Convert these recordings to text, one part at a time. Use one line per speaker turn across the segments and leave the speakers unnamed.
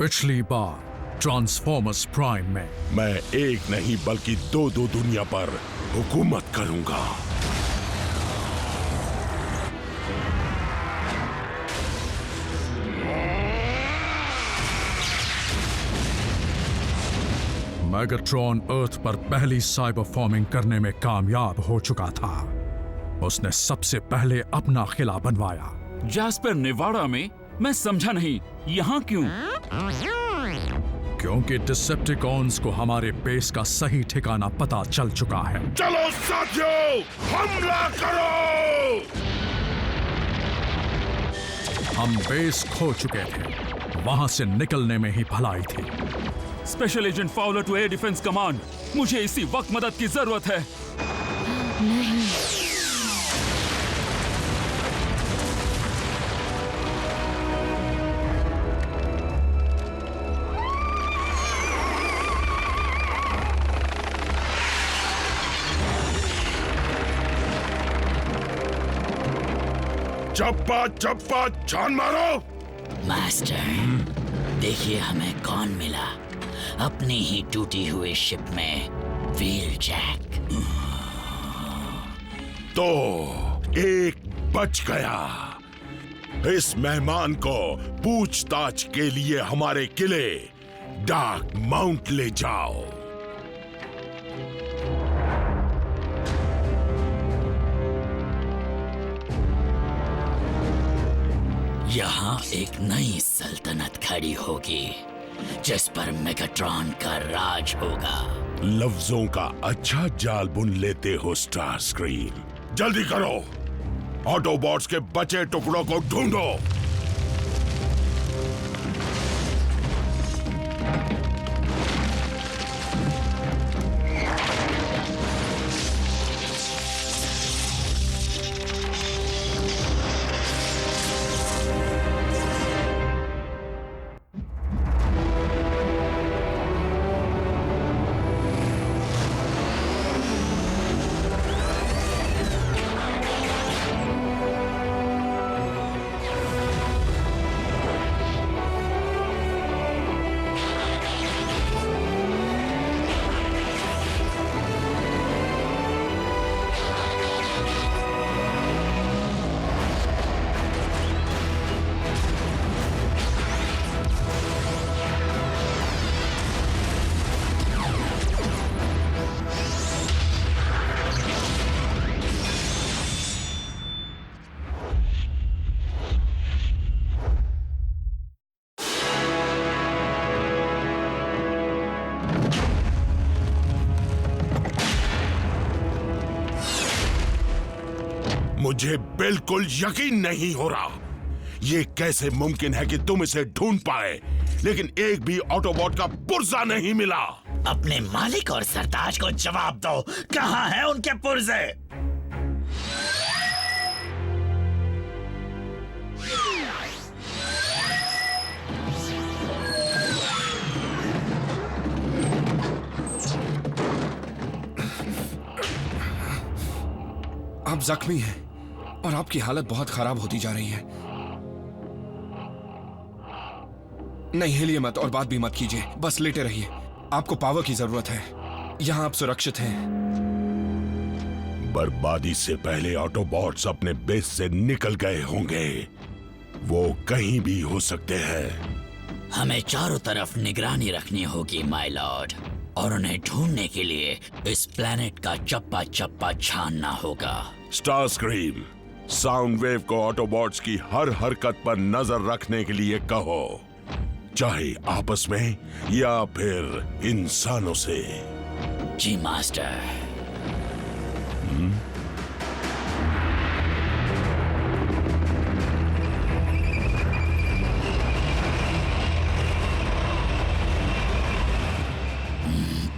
पिछली बार transformers prime में
मैं एक नहीं बल्कि दो दुनिया पर हुकूमत करूंगा।
मैगाट्रॉन अर्थ पर पहली साइबर फॉर्मिंग करने में कामयाब हो चुका था। उसने सबसे पहले अपना किला बनवाया।
जैस्पर नेवाडा में? मैं समझा नहीं, यहाँ क्यों?
क्योंकि डिसेप्टिकॉन्स को हमारे बेस का सही ठिकाना पता चल चुका है।
चलो साथियों, हमला करो!
हम बेस खो चुके थे, वहां से निकलने में ही भलाई थी।
Special agent Fowler to air defence command, मुझे इसी वक्त मदद की जरूरत है।
नहीं।
चप्पा चप्पा छान मारो।
मास्टर, देखिए हमें कौन मिला। अपनी ही टूटी हुई शिप में व्हील जैक।
तो एक बच गया। इस मेहमान को पूछताछ के लिए हमारे किले डार्क माउंट ले जाओ।
यहाँ एक नई सल्तनत खड़ी होगी जिस पर मेगाट्रॉन का राज होगा।
लफ्जों का अच्छा जाल बुन लेते हो स्टार स्क्रीम। जल्दी करो, ऑटोबॉट्स के बचे टुकड़ों को ढूंढो। मुझे बिल्कुल यकीन नहीं हो रहा। ये कैसे मुमकिन है कि तुम इसे ढूंढ पाए, लेकिन एक भी ऑटोबॉट का पुर्जा नहीं मिला।
अपने मालिक और सरताज को जवाब दो, कहाँ हैं उनके पुर्जे?
आप जख्मी हैं और आपकी हालत बहुत खराब होती जा रही है। नहीं हिलिए मत और बात भी मत कीजिए, बस लेटे रहिए। आपको पावर की जरूरत है। यहां आप सुरक्षित हैं।
बर्बादी से पहले ऑटोबॉट्स अपने बेस से निकल गए होंगे। वो कहीं भी हो सकते हैं।
हमें चारों तरफ निगरानी रखनी होगी माय लॉर्ड, और उन्हें ढूंढने के लिए इस प्लेनेट का चप्पा चप्पा छानना होगा।
स्टार स्क्रीम, साउंड वेव को ऑटोबॉट्स की हर हरकत पर नजर रखने के लिए कहो, चाहे आपस में या फिर इंसानों से।
जी मास्टर।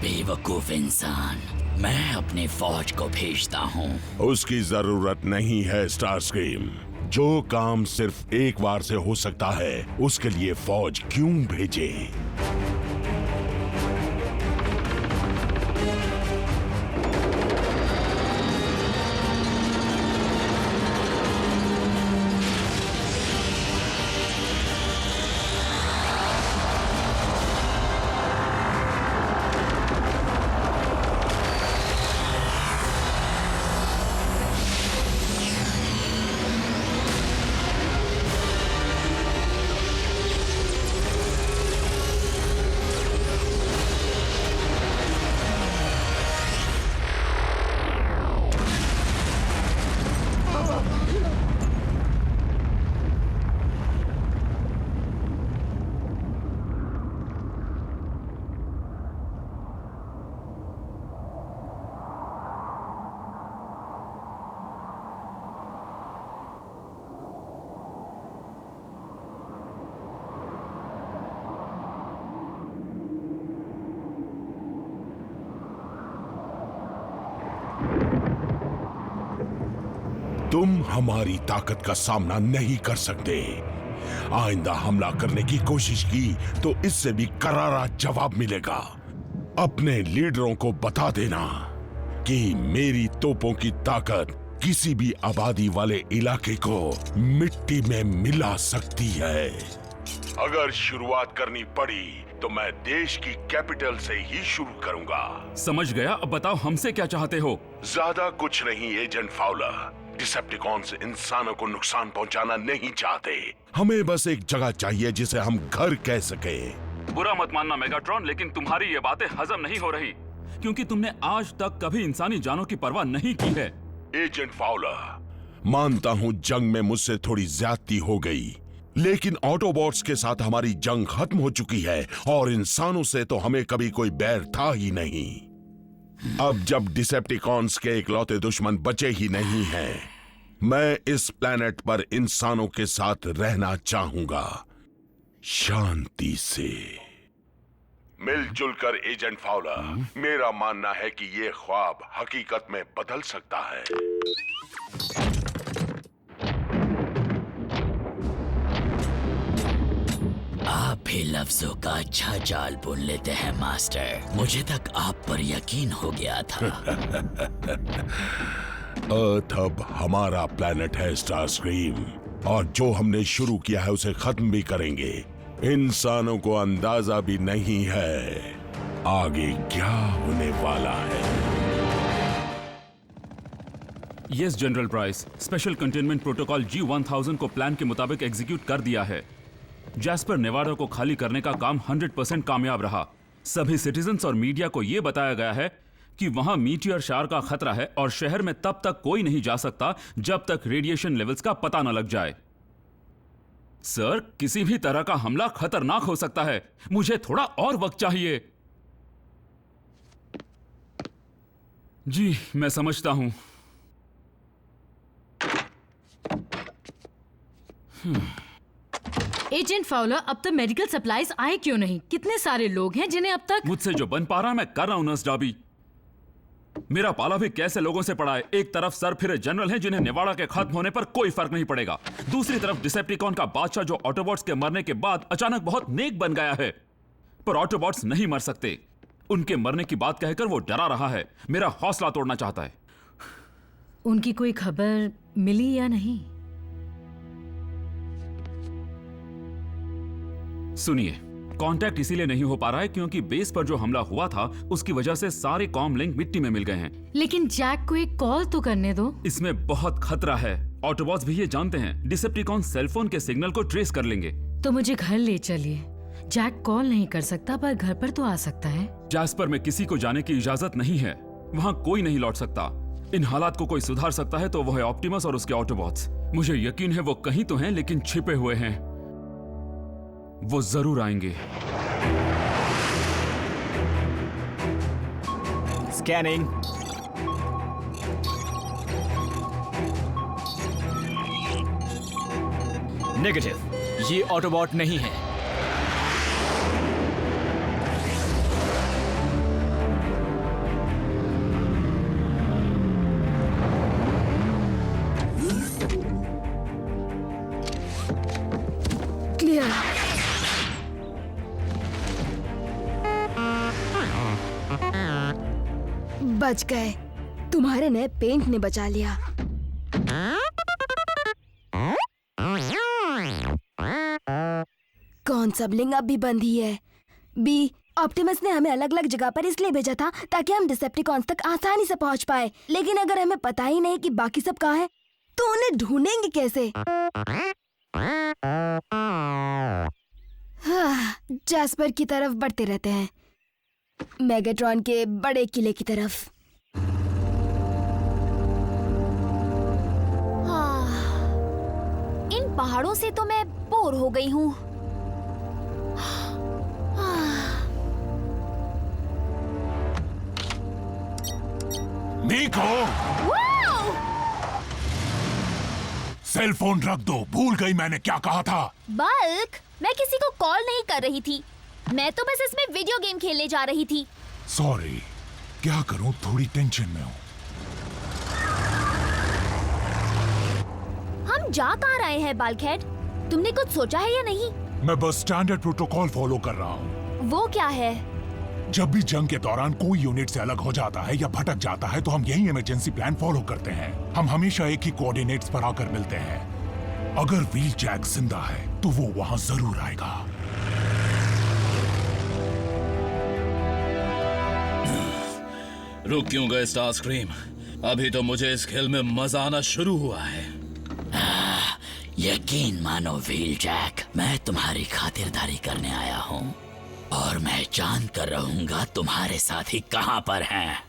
बेवकूफ इंसान, मैं अपनी फौज को भेजता हूँ।
उसकी जरूरत नहीं है स्टार स्क्रीम। जो काम सिर्फ एक बार से हो सकता है, उसके लिए फौज क्यों भेजे? तुम हमारी ताकत का सामना नहीं कर सकते। आइंदा हमला करने की कोशिश की तो इससे भी करारा जवाब मिलेगा। अपने लीडरों को बता देना कि मेरी तोपों की ताकत किसी भी आबादी वाले इलाके को मिट्टी में मिला सकती है। अगर शुरुआत करनी पड़ी तो मैं देश की कैपिटल से ही शुरू करूंगा।
समझ गया, अब बताओ हमसे क्या चाहते हो?
ज्यादा कुछ नहीं एजेंट फाउलर। डिसेप्टिकॉन्स इंसानों को नुकसान पहुंचाना नहीं चाहते। हमें बस एक जगह चाहिए जिसे हम घर कह सके।
बुरा मत मानना मेगाट्रॉन, लेकिन तुम्हारी ये बातें हजम नहीं हो रही, क्योंकि तुमने आज तक कभी इंसानी जानों की परवाह नहीं की है।
एजेंट फाउलर, मानता हूं जंग में मुझसे थोड़ी ज्यादती हो गई, लेकिन ऑटोबॉट्स के साथ हमारी जंग खत्म हो चुकी है और इंसानों से तो हमें कभी कोई बैर था ही नहीं। अब जब डिसेप्टिकॉन्स के इकलौते दुश्मन बचे ही नहीं हैं, मैं इस प्लेनेट पर इंसानों के साथ रहना चाहूंगा, शांति से मिलजुल कर। एजेंट फाउलर, मेरा मानना है कि ये ख्वाब हकीकत में बदल सकता है।
आप भी लफ्जों का अच्छा जाल बुन लेते हैं मास्टर। मुझे तक आप पर यकीन हो गया था।
अर्थ अब हमारा प्लेनेट है स्टारस्क्रीम, और जो हमने शुरू किया है उसे खत्म भी करेंगे। इंसानों को अंदाजा भी नहीं है आगे क्या होने वाला है।
Yes general price, special containment protocol G1000 को प्लान के मुताबिक एग्जीक्यूट कर दिया है। जैस्पर नेवाडा को खाली करने का काम 100% कामयाब रहा। सभी सिटीजन्स और मीडिया को यह बताया गया है कि वहां मीटियर शार का खतरा है और शहर में तब तक कोई नहीं जा सकता जब तक रेडिएशन लेवल्स का पता न लग जाए। सर, किसी भी तरह का हमला खतरनाक हो सकता है। मुझे थोड़ा और वक्त चाहिए। जी, मैं समझता हूं।
एजेंट फाउलर, अब तक मेडिकल सप्लाईज आए क्यों नहीं? कितने सारे लोग हैं जिन्हें अब तक।
मुझसे जो बन पा रहा है मैं कर रहा हूं नर्स डॉबी। मेरा पाला भी कैसे लोगों से पड़ा है। एक तरफ सर फिरे जनरल हैं जिन्हें नेवाडा के खत्म होने पर कोई फर्क नहीं पड़ेगा। दूसरी तरफ डिसेप्टिकॉन का बादशाह जो ऑटोबॉट्स के मरने के बाद अचानक बहुत नेक बन गया है। पर ऑटोबॉट्स नहीं मर सकते। उनके मरने की बात कहकर वो डरा रहा है, मेरा हौसला तोड़ना चाहता है।
उनकी कोई खबर मिली या नहीं?
सुनिए, कांटेक्ट इसीलिए नहीं हो पा रहा है क्योंकि बेस पर जो हमला हुआ था उसकी वजह से सारे कॉम लिंक मिट्टी में मिल गए हैं।
लेकिन जैक को एक कॉल तो करने दो।
इसमें बहुत खतरा है। ऑटोबॉट्स भी ये जानते हैं। डिसेप्टिकॉन सेलफोन के सिग्नल को ट्रेस कर लेंगे।
तो मुझे घर ले चलिए। जैक कॉल नहीं कर सकता पर घर पर तो आ सकता है।
जैस्पर में किसी को जाने की इजाजत नहीं है। वहाँ कोई नहीं लौट सकता। इन हालात को कोई सुधार सकता है तो वो है ऑप्टिमस और उसके ऑटोबॉट्स। मुझे यकीन है वो कहीं तो हैं लेकिन छिपे हुए हैं। वो जरूर आएंगे।
स्कैनिंग। नेगेटिव, ये ऑटोबॉट नहीं है।
क्लियर। बच गए। तुम्हारे नए पेंट ने बचा लिया। कौन सा ब्लिंग अब भी बंद ही है। बी, ऑप्टिमस ने हमें अलग अलग जगह पर इसलिए भेजा था ताकि हम डिसेप्टिकॉन्स तक आसानी से पहुंच पाए। लेकिन अगर हमें पता ही नहीं कि बाकी सब कहाँ है तो उन्हें ढूंढेंगे कैसे? जैस्पर की तरफ बढ़ते रहते हैं, मेगाट्रॉन के बड़े किले की तरफ।
इन पहाड़ों से तो मैं बोर हो गई हूँ।
निको, सेल फोन रख दो। भूल गई मैंने क्या कहा था।
बल्क, मैं किसी को कॉल नहीं कर रही थी। मैं तो बस इसमें वीडियो गेम खेलने जा रही थी।
सॉरी, क्या करूं, थोड़ी टेंशन में हूं।
हम जा कहाँ रहे हैं बाल्कहेड? तुमने कुछ सोचा है या नहीं?
मैं बस स्टैंडर्ड प्रोटोकॉल फॉलो कर रहा हूँ।
वो क्या है?
जब भी जंग के दौरान कोई यूनिट से अलग हो जाता है या भटक जाता है तो हम यही इमरजेंसी प्लान फॉलो करते हैं। हम हमेशा एक ही कोऑर्डिनेट्स पर आकर मिलते हैं। अगर व्हील जैक जिंदा है तो वो वहां जरूर आएगा।
रुक क्यों गए स्टारस्क्रीम? अभी तो मुझे इस खेल में मजा आना शुरू हुआ है।
यकीन मानो व्हील जैक, मैं तुम्हारी खातिरदारी करने आया हूँ और मैं जान कर रहूंगा तुम्हारे साथी कहाँ पर हैं।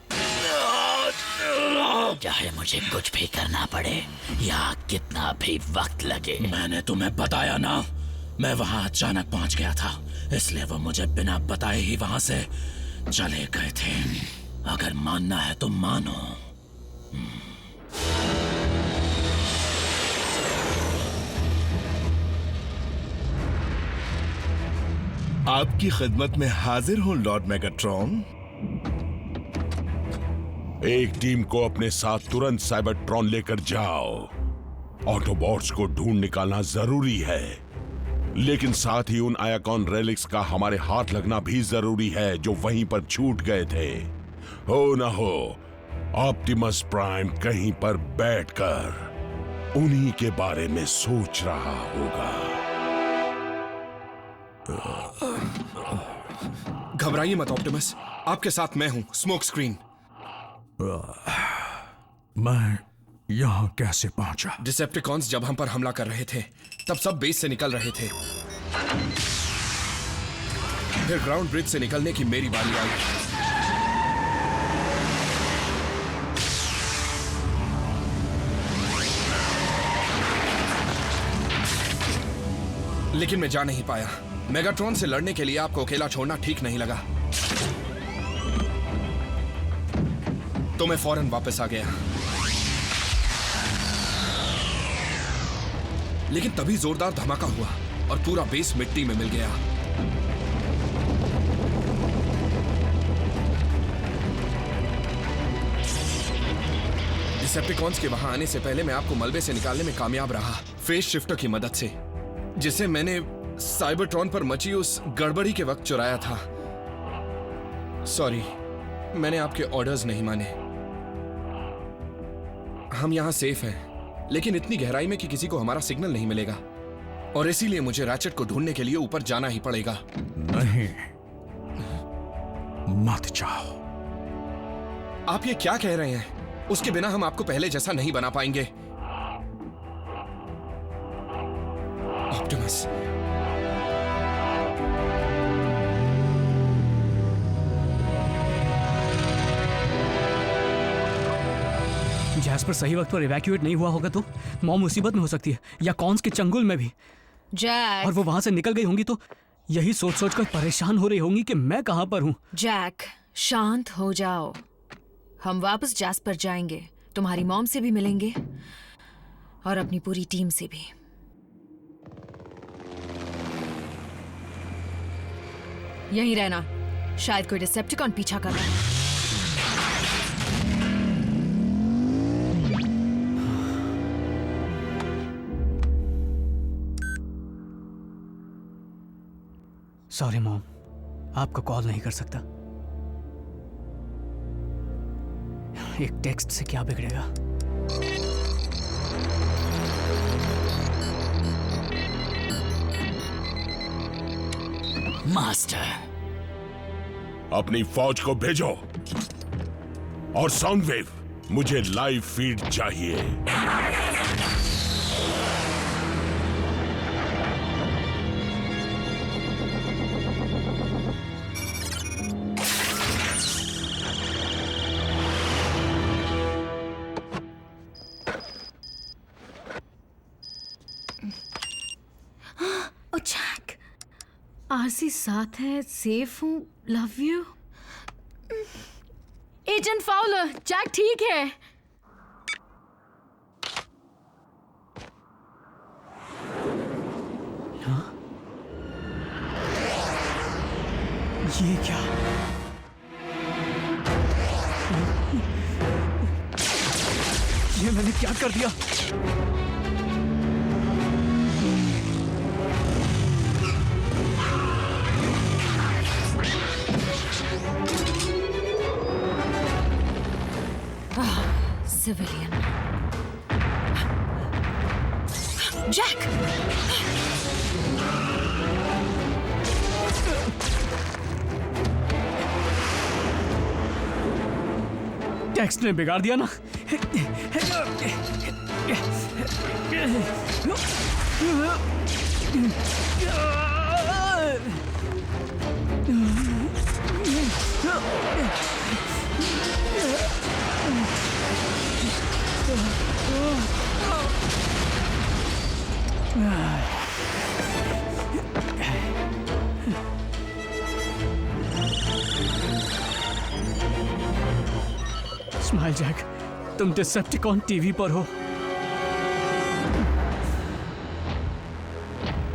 चाहे मुझे कुछ भी करना पड़े या कितना भी वक्त लगे।
मैंने तुम्हें बताया ना, मैं वहां अचानक पहुंच गया था, इसलिए वो मुझे बिना बताए ही वहां से चले गए थे। अगर मानना है तो मानो।
आपकी खिदमत में हाजिर हूं लॉर्ड मेगाट्रॉन।
एक टीम को अपने साथ तुरंत साइबरट्रॉन लेकर जाओ। ऑटोबॉट्स को ढूंढ निकालना जरूरी है, लेकिन साथ ही उन आयाकॉन रेलिक्स का हमारे हाथ लगना भी जरूरी है जो वहीं पर छूट गए थे। हो न हो ऑप्टिमस प्राइम कहीं पर बैठकर उन्हीं के बारे में सोच रहा होगा।
घबराइए मत ऑप्टिमस, आपके साथ मैं हूं, स्मोक स्क्रीन।
मैं यहाँ कैसे पहुंचा?
डिसेप्टिकॉन्स जब हम पर हमला कर रहे थे तब सब बेस से निकल रहे थे। फिर ग्राउंड ब्रिज से निकलने की मेरी बारी आई। लेकिन मैं जा नहीं पाया। मेगाट्रॉन से लड़ने के लिए आपको अकेला छोड़ना ठीक नहीं लगा, तो मैं फौरन वापस आ गया। लेकिन तभी जोरदार धमाका हुआ और पूरा बेस मिट्टी में मिल गया। डिसेप्टिकॉन्स के वहां आने से पहले मैं आपको मलबे से निकालने में कामयाब रहा, फेज शिफ्टर की मदद से, जिसे मैंने साइबरट्रॉन पर मची उस गड़बड़ी के वक्त चुराया था। सॉरी, मैंने आपके ऑर्डर्स नहीं माने। हम यहां सेफ हैं, लेकिन इतनी गहराई में कि किसी को हमारा सिग्नल नहीं मिलेगा, और इसीलिए मुझे रैचेट को ढूंढने के लिए ऊपर जाना ही पड़ेगा।
नहीं, मत जाओ।
आप ये क्या कह रहे हैं? उसके बिना हम आपको पहले जैसा नहीं बना पाएंगे। ऑप्टिमस,
जैस्पर सही वक्त पर इवैक्यूएट नहीं हुआ होगा तो मॉम मुसीबत में हो सकती है, या कॉन्स के चंगुल में भी।
जैक,
और वो वहां से निकल गई होंगी तो यही सोच सोच कर परेशान हो रही होंगी कि मैं कहां पर हूं।
जैक, शांत हो जाओ। हम वापस जैस्पर जाएंगे, तुम्हारी मॉम से भी मिलेंगे और अपनी पूरी टीम से भी। यहीं रहना, शायद कोई डिसेप्टिकॉन पीछा कर रहा है।
सॉरी मॉम, आपको कॉल नहीं कर सकता। एक टेक्स्ट से क्या बिगड़ेगा?
मास्टर,
अपनी फौज को भेजो और साउंडवेव, मुझे लाइव फीड चाहिए।
आरसी साथ है, सेफ हूँ, love you. Agent Fowler, Jack ठीक है।
हाँ? ये क्या? ये मैंने क्या कर दिया? टेक्स्ट ने बिगाड़ दिया ना। स्माइल जैक, तुम डिसेप्टिकॉन टीवी पर हो।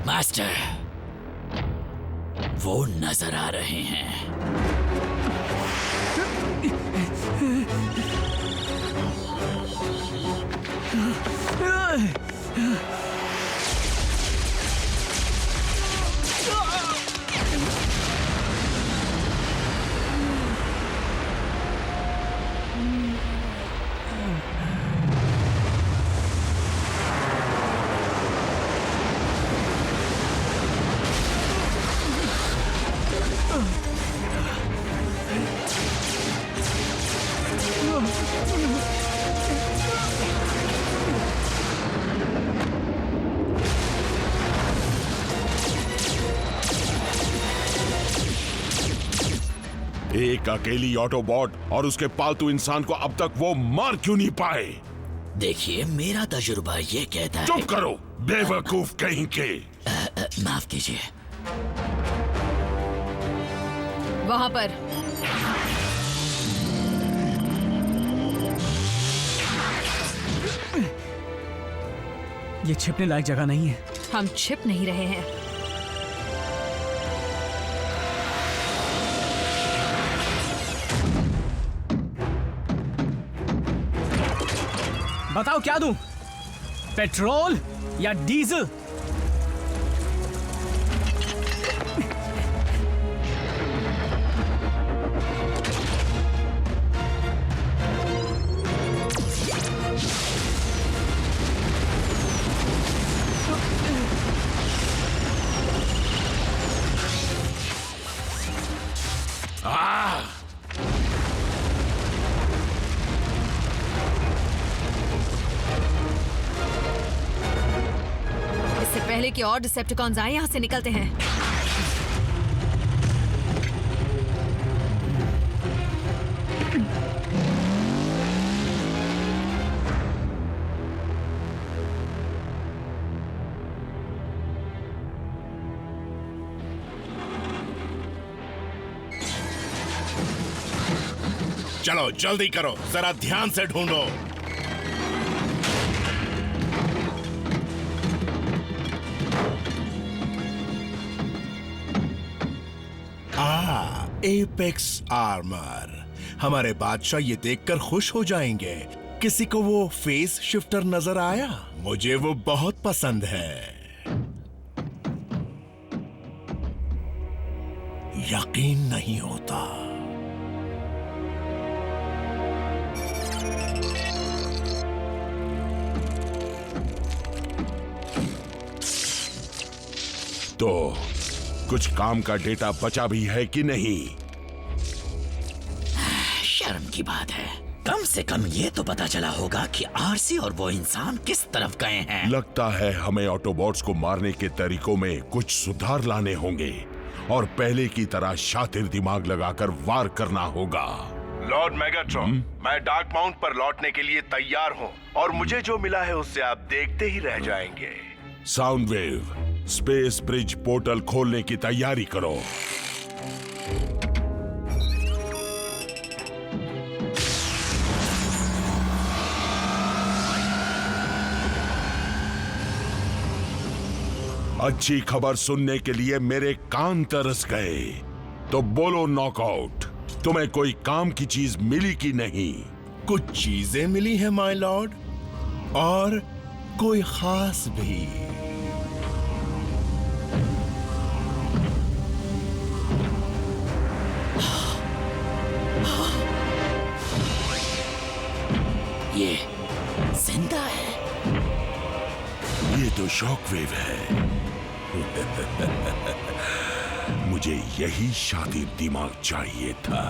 मास्टर, वो नजर आ रहे हैं।
एक अकेली ऑटोबॉट और उसके पालतू इंसान को अब तक वो मार क्यों नहीं पाए?
देखिए, मेरा तजुर्बा ये कहता है।
चुप करो, बेवकूफ कहीं के।
माफ कीजिए।
वहां पर
ये छिपने लायक जगह नहीं है।
हम छिप नहीं रहे हैं।
बताओ क्या दूं? पेट्रोल या डीजल?
पहले कि और डिसेप्टिकॉन्स आए, यहां से निकलते हैं।
चलो जल्दी करो, जरा ध्यान से ढूंढो। Apex armour. हमारे बादशाह ये देखकर खुश हो जाएंगे। किसी को वो फेस शिफ्टर नजर आया? मुझे वो बहुत पसंद है। यकीन नहीं होता।
तो कुछ काम का डेटा बचा भी है कि नहीं?
शर्म की बात है। कम से कम ये तो पता चला होगा कि आरसी और वो इंसान किस तरफ गए हैं।
लगता है हमें ऑटोबॉट्स को मारने के तरीकों में कुछ सुधार लाने होंगे और पहले की तरह शातिर दिमाग लगाकर वार करना होगा।
लॉर्ड मेगाट्रॉन, मैं डार्क माउंट पर लौटने के लिए तैयार हूँ और मुझे जो मिला है उससे आप देखते ही रह जाएंगे।
Sound wave, space bridge portal खोलने की तैयारी करो। अच्छी खबर सुनने के लिए मेरे कान तरस गए। तो बोलो नॉकआउट, तुम्हें कोई काम की चीज मिली कि नहीं?
कुछ चीजें मिली हैं माय लॉर्ड, और कोई खास भी।
ये जिंदा है।
ये तो शॉकवेव है। मुझे यही शातिर दिमाग चाहिए था।